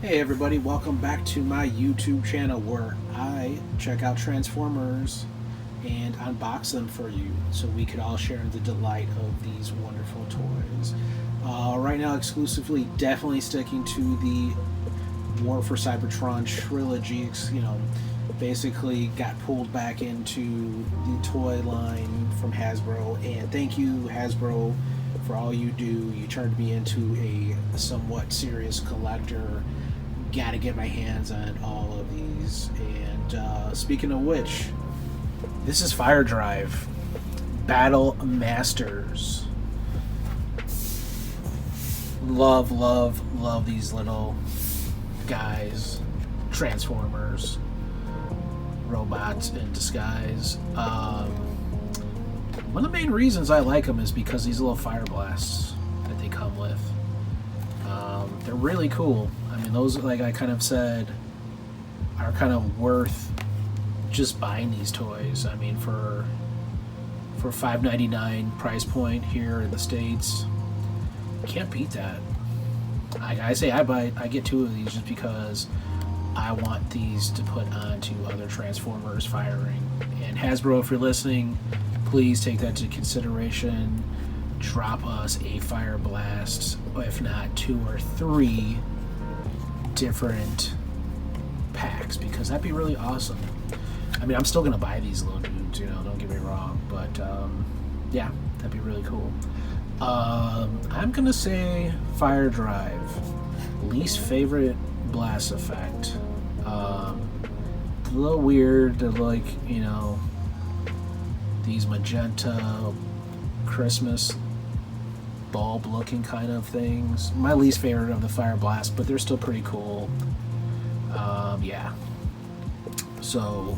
Hey everybody, welcome back to my YouTube channel where I check out Transformers and unbox them for you so we could all share the delight of these wonderful toys. Right now exclusively definitely sticking to the War for Cybertron Trilogy, basically got pulled back into the toy line from Hasbro, and thank you Hasbro for all you do. You turned me into a somewhat serious collector. Gotta get my hands on all of these. And speaking of which, this is Firedrive Battle Masters. Love these little guys, Transformers, robots in disguise. One of the main reasons I like them is because these little fire blasts that they come with. They're really cool. I mean, those, like I kind of said, are kind of worth just buying these toys. I mean, for $5.99 price point here in the States, can't beat that. I get two of these just because I want these to put onto other Transformers firing. And Hasbro, if you're listening, please take that into consideration. Drop us a fire blast, if not 2 or 3 different packs, because that'd be really awesome. I mean, I'm still gonna buy these little dudes, don't get me wrong, but yeah, that'd be really cool. I'm gonna say Firedrive, least favorite blast effect. A little weird to these magenta Christmas bulb looking kind of things. My least favorite of the fire blast, but they're still pretty cool. Yeah. So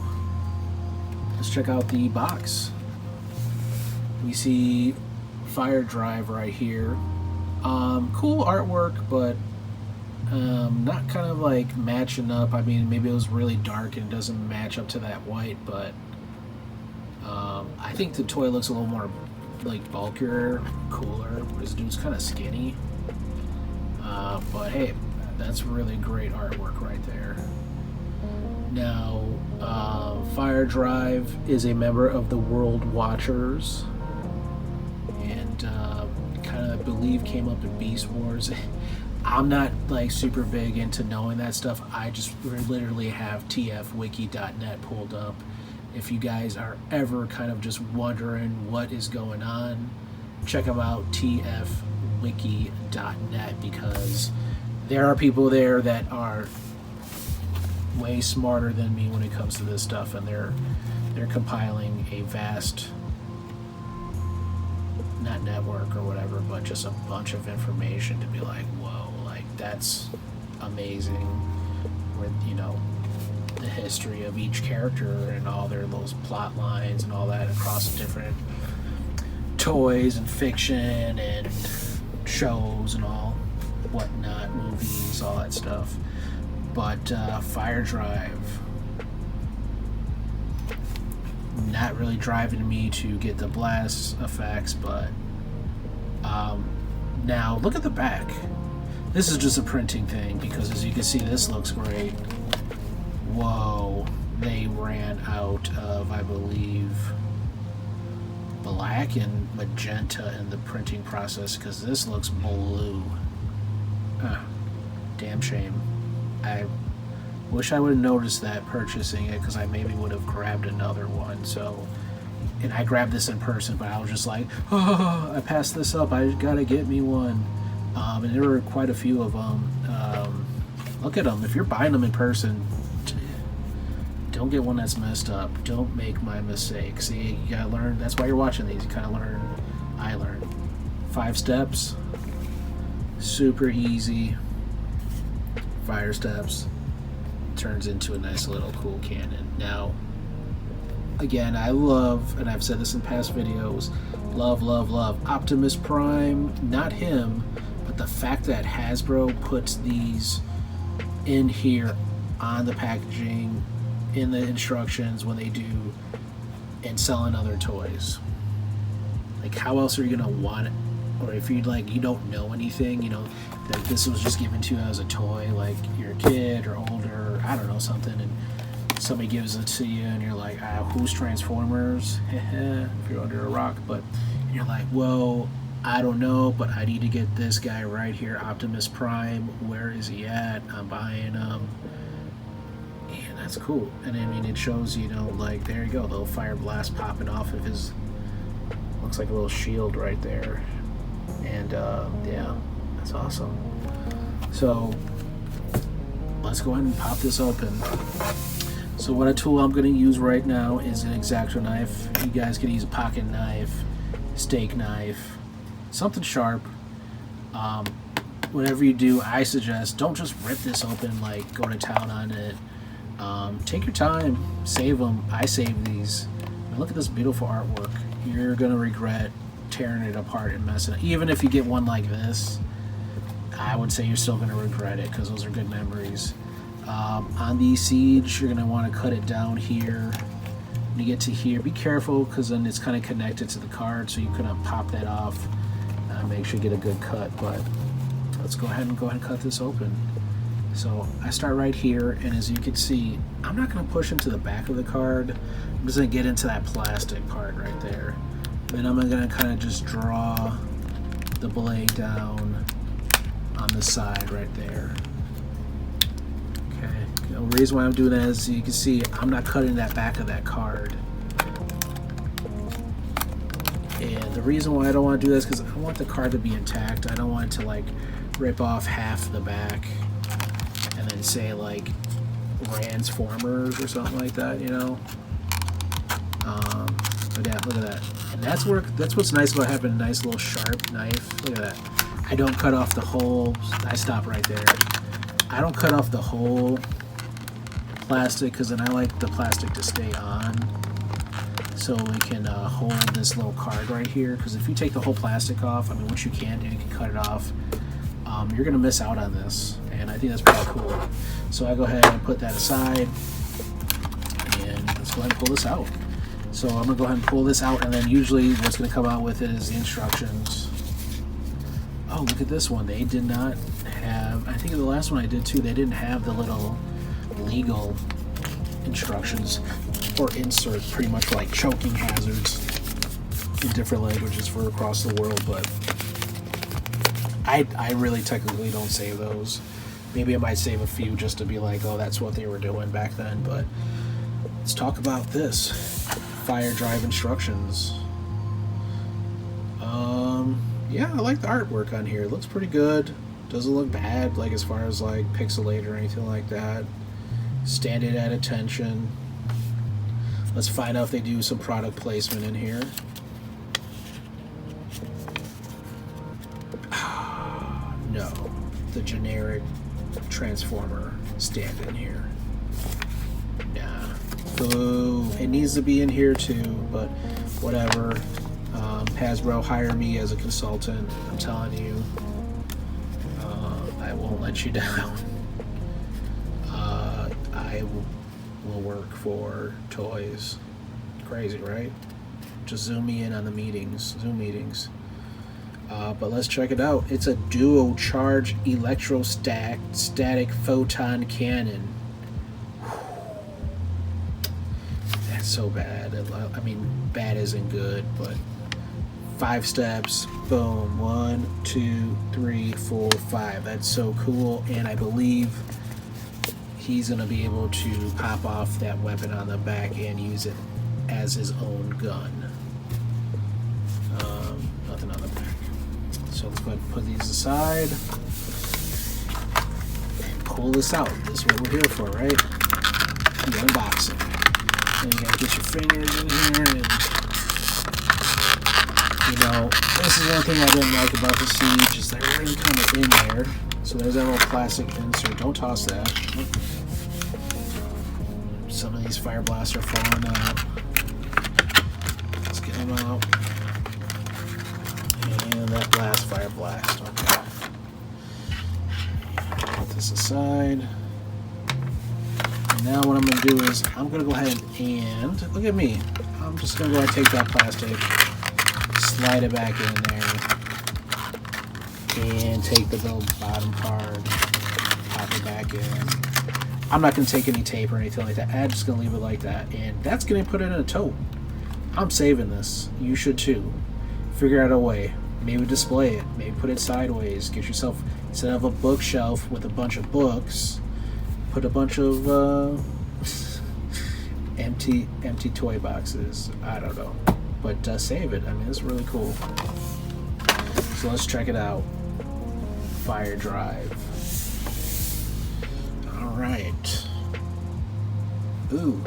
let's check out the box. We see Firedrive right here. Cool artwork, but not kind of like matching up. I mean, maybe it was really dark and it doesn't match up to that white, but I think the toy looks a little more like bulkier, cooler. This dude's kind of skinny, but hey, that's really great artwork right there. Now, Firedrive is a member of the World Watchers, and kind of, I believe, came up in Beast Wars. I'm not like super big into knowing that stuff. I just literally have tfwiki.net pulled up. If you guys are ever kind of just wondering what is going on, check them out, tfwiki.net, because there are people there that are way smarter than me when it comes to this stuff, and they're compiling a vast, not network or whatever, but just a bunch of information to be like, whoa, like that's amazing, with the history of each character and all their little plot lines and all that across different toys and fiction and shows and all whatnot, movies, all that stuff. But Firedrive, not really driving me to get the blast effects, but now look at the back. This is just a printing thing, because as you can see, this looks great. Whoa, they ran out of, I believe, black and magenta in the printing process, because this looks blue. Damn shame. I wish I would have noticed that purchasing it, because I maybe would have grabbed another one. And I grabbed this in person, but I was just like, oh, I passed this up, I gotta get me one. And there were quite a few of them. Look at them. If you're buying them in person, don't get one that's messed up. Don't make my mistake. See, you gotta learn. That's why you're watching these. You kind of learn. I learned 5 steps. Super easy. Fire steps. Turns into a nice little cool cannon. Now, again, I love, and I've said this in past videos, love Optimus Prime. Not him, but the fact that Hasbro puts these in here on the packaging, in the instructions when they do, and selling other toys. Like, how else are you gonna want it or if you like you don't know anything, you know, that this was just given to you as a toy, like you're a kid or older, or I don't know, something, and somebody gives it to you and you're like, who's Transformers? If you're under a rock. But you're like, well, I don't know, but I need to get this guy right here, Optimus Prime. Where is he at? I'm buying him. And that's cool. And I mean, it shows, you know, like, there you go, the little fire blast popping off of his, looks like a little shield right there. And yeah, that's awesome. So let's go ahead and pop this open. So what a tool I'm going to use right now is an X-Acto knife. You guys can use a pocket knife, steak knife, something sharp. Whatever you do, I suggest don't just rip this open, like go to town on it. Take your time, save them. I save these. And look at this beautiful artwork. You're going to regret tearing it apart and messing it. Even if you get one like this, I would say you're still going to regret it because those are good memories. On the Siege, you're going to want to cut it down here. When you get to here, be careful because then it's kind of connected to the card, so you couldn't pop that off. Make sure you get a good cut, but let's go ahead and cut this open. So I start right here, and as you can see, I'm not going to push into the back of the card. I'm just going to get into that plastic part right there. Then I'm going to kind of just draw the blade down on the side right there. The reason why I'm doing that is, you can see, I'm not cutting that back of that card. And the reason why I don't want to do this is because I want the card to be intact. I don't want it to like rip off half the back and then say like Transformers or something like that, you know. But yeah, look at that. And that's what's nice about having a nice little sharp knife. Look at that. I don't cut off the whole. I stop right there. I don't cut off the whole plastic because then I like the plastic to stay on, so we can hold this little card right here. Because if you take the whole plastic off, I mean, which you can do, you can cut it off, you're gonna miss out on this, and I think that's pretty cool. So I go ahead and put that aside, and let's go ahead and pull this out. So I'm gonna go ahead and pull this out, and then usually what's gonna come out with it is the instructions. Oh, look at this one. They did not have, I think the last one I did too, they didn't have the little legal instructions or insert, pretty much like choking hazards in different languages for across the world, but I really technically don't save those. Maybe I might save a few just to be like, oh, that's what they were doing back then. But let's talk about this Firedrive instructions. Yeah, I like the artwork on here. It looks pretty good. Doesn't look bad, like as far as like pixelated or anything like that. Stand it at attention. Let's find out if they do some product placement in here. No, the generic Transformer stand in here. Nah. Boo. It needs to be in here too, but whatever. Hasbro, hire me as a consultant. I'm telling you, I won't let you down. I will work for toys. Crazy, right? Just zoom me in on the meetings, Zoom meetings. But let's check it out. It's a duo charge electrostatic photon cannon. That's so bad. I mean, bad isn't good, but 5 steps, boom, 1, 2, 3, 4, 5. That's so cool, and I believe he's gonna be able to pop off that weapon on the back and use it as his own gun. Nothing on the back. So let's go ahead and put these aside and pull this out. This is what we're here for, right? The unboxing. And you gotta get your fingers in here, and you know, this is one thing I didn't like about the Siege, is they're really kind of in there. So there's that little plastic insert. Don't toss that. Some of these fire blasts are falling out. Let's get them out. And that last fire blast. Okay. Put this aside. And now what I'm going to do is I'm going to go ahead and look at me. I'm just going to go ahead and take that plastic, slide it back in there. and take the bottom card, pop it back in. I'm not going to take any tape or anything like that. I'm just going to leave it like that. And that's going to put it in a tote. I'm saving this. You should too. Figure out a way. Maybe display it. Maybe put it sideways. Get yourself, instead of a bookshelf with a bunch of books, put a bunch of empty toy boxes. I don't know. But save it. I mean, it's really cool. So let's check it out. Firedrive. Alright. Ooh.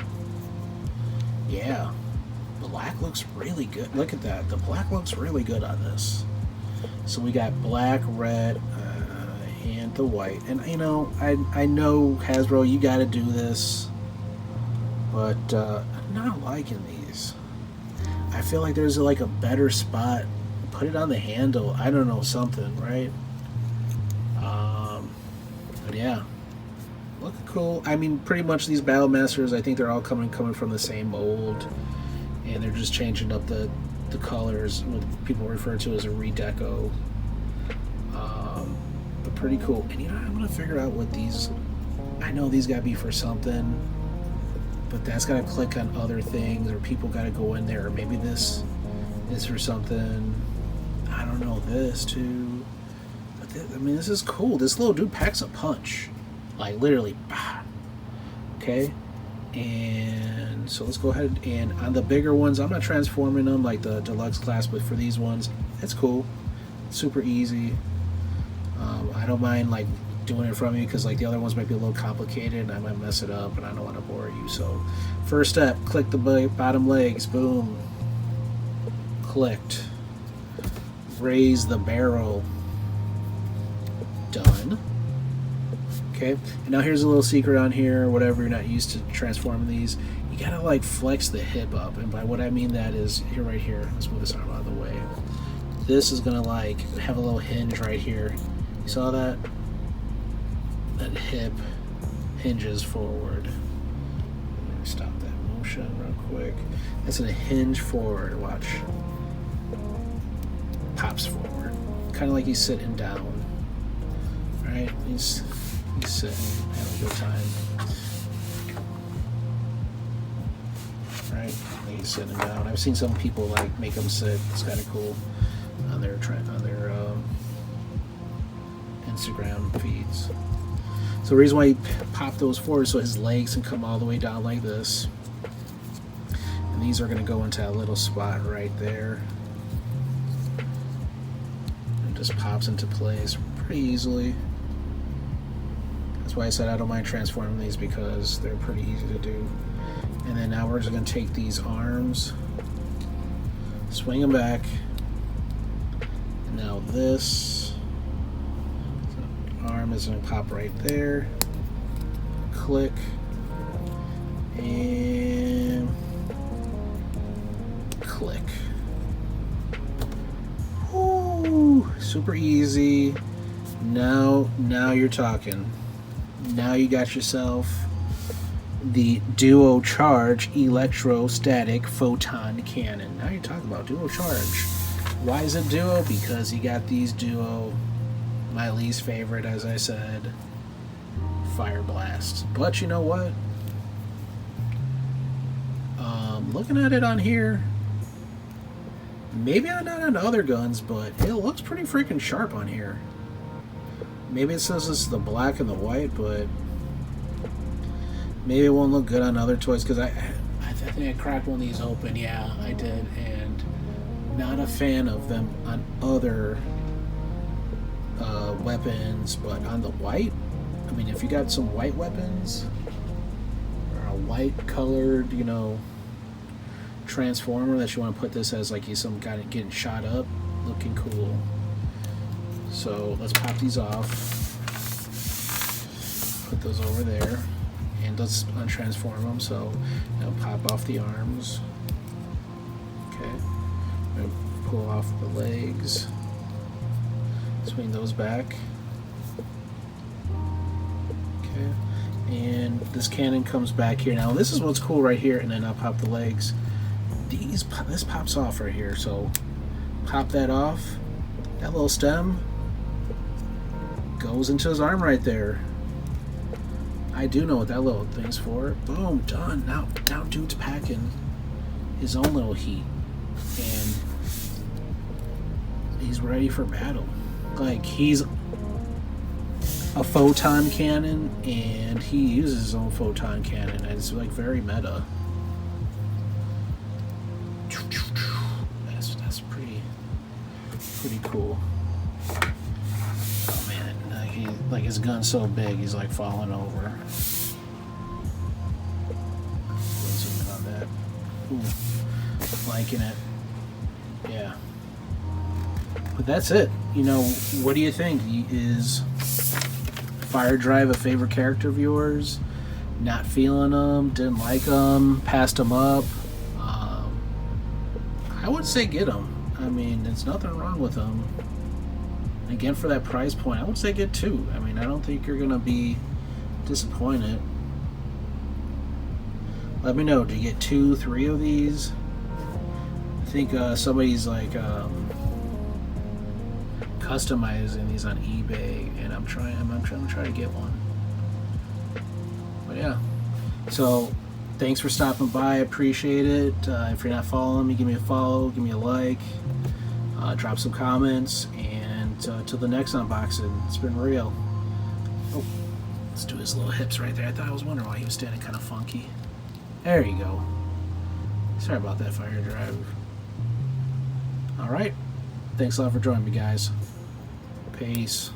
Yeah. Black looks really good. Look at that. The black looks really good on this. So we got black, red, and the white. And you know, I know Hasbro, you gotta do this. But I'm not liking these. I feel like there's like a better spot. Put it on the handle. I don't know, something, right? But yeah. Look cool. I mean, pretty much these Battle Masters, I think they're all coming from the same mold. And they're just changing up the colors, what people refer to as a redeco. But pretty cool. And you know, I'm gonna figure out what these, I know these gotta be for something, but that's gotta click on other things, or people gotta go in there, or maybe this is for something. I don't know, this too. But I mean, this is cool. This little dude packs a punch, like literally. Okay. And so let's go ahead, and on the bigger ones, I'm not transforming them like the deluxe class, but for these ones, it's cool. It's super easy. I don't mind like doing it from you, because like the other ones might be a little complicated and I might mess it up and I don't want to bore you. So first step, click the bottom legs. Boom. Clicked. Raise the barrel. Done. Okay, and now here's a little secret on here. Whatever you're not used to transforming these, you gotta like flex the hip up, and by what I mean that is here, right here. Let's move this arm out of the way. This is gonna like have a little hinge right here. You saw that? That hip hinges forward. Let me stop that motion real quick. That's gonna hinge forward. Watch. Pops forward, kind of like he's sitting down. Right? He's sitting, having a good time. Right? Like he's sitting down. I've seen some people like make him sit. It's kind of cool on their Instagram feeds. So the reason why he popped those forward so his legs can come all the way down like this, and these are going to go into that little spot right there. It just pops into place pretty easily. That's why I said I don't mind transforming these, because they're pretty easy to do. And then now we're just going to take these arms, swing them back, and now this arm is going to pop right there, click, and click. Woo! Super easy. Now you're talking. Now you got yourself the Duo Charge Electrostatic Photon Cannon. Now you're talking about Duo Charge. Why is it Duo? Because you got these Duo, my least favorite, as I said, Fire Blast. But you know what? Looking at it on here, maybe not on other guns, but it looks pretty freaking sharp on here. Maybe it says this is the black and the white, but maybe it won't look good on other toys, because I think I cracked one of these open. Yeah, I did, and not a fan of them on other weapons, but on the white, I mean, if you got some white weapons or a white colored, you know, transformer that you want to put this as like he's some guy getting shot up, looking cool. So let's pop these off, put those over there, and let's untransform them. So now pop off the arms. Okay, pull off the legs, swing those back. Okay, and this cannon comes back here. Now this is what's cool right here, and then I'll pop the legs. This pops off right here, so pop that off. That little stem, Goes into his arm right there. I do know what that little thing's for. Boom, done. Now dude's packing his own little heat. And he's ready for battle. Like, he's a photon cannon, and he uses his own photon cannon. And it's like very meta. That's pretty cool. Oh man, like his gun's so big, he's like falling over. Zoom in on that. Ooh, liking it. Yeah. But that's it. You know, what do you think? Is Firedrive a favorite character of yours? Not feeling them? Didn't like them? Passed them up? I would say get them. I mean, there's nothing wrong with them. And again, for that price point, I would say get 2. I mean, I don't think you're going to be disappointed. Let me know. Do you get 2, 3 of these? I think somebody's like customizing these on eBay, and I'm trying to get one. But yeah, so thanks for stopping by. I appreciate it. If you're not following me, give me a follow, give me a like, drop some comments, and till the next unboxing, it's been real. Oh, let's do his little hips right there. I was wondering why he was standing kind of funky. There you go. Sorry about that, Firedrive. Alright, thanks a lot for joining me, guys. Peace.